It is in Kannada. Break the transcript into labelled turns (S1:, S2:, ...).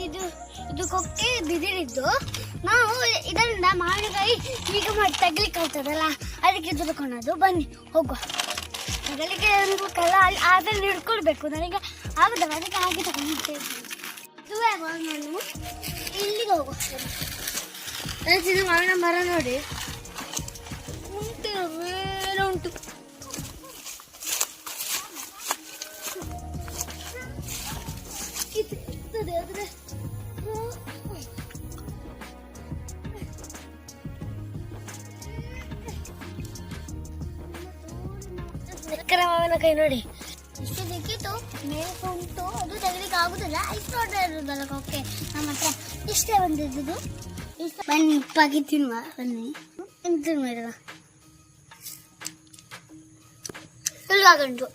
S1: ಇದು ಕೊಕ್ಕೆ ಬಿದಿರಿದ್ದು. ನಾವು ಇದರಿಂದ ಮಾವಿನಕಾಯಿ ಈಗ ಮಾಡಿ ತೆಗ್ಲಿಕ್ಕೆ ಆಗ್ತದಲ್ಲ, ಅದಕ್ಕೆ ತುಳ್ಕೊಳೋದು. ಬನ್ನಿ ಹೋಗುವ. ತಗಲಿಕ್ಕೆ ಅನ್ಬೇಕಲ್ಲ, ಅದ್ರಲ್ಲಿ ಹಿಡ್ಕೊಳ್ಬೇಕು. ನನಗೆ ಆಗುದಲ್ಲ, ಅದಕ್ಕೆ ಹಾಗೆ ತಗೊಂಡಿದ್ದೇವೆ. ನಾನು ಇಲ್ಲಿಗೆ ಹೋಗುತ್ತೇನೆ. ಇದು ಮಾವಿನ ಮರ ನೋಡಿ ಉಂಟು, ಮೇಲೆ ಉಂಟು. ಮಾವಿನಕಾಯಿ ನೋಡಿ ಇಷ್ಟು ಸಿಕ್ಕಿತ್ತು, ಮೇಲೆ ಉಂಟು. ಅದು ತೆಗಲಿಕ್ಕೆ ಆಗುದಿಲ್ಲ, ಇಷ್ಟು ದೊಡ್ಡ ಇರುದಲ್ಲ ಕೊಕ್ಕೆ. ನಮ್ಮ ಹತ್ರ ಇಷ್ಟೇ ಬಂದಿದ್ದು. ಬನ್ನಿ ಉಪ್ಪಾಕಿ ತಿನ್ನುವ. ಬನ್ನಿ ತಿನ್ನುವ. ಸುಲಭ ಗಂಟು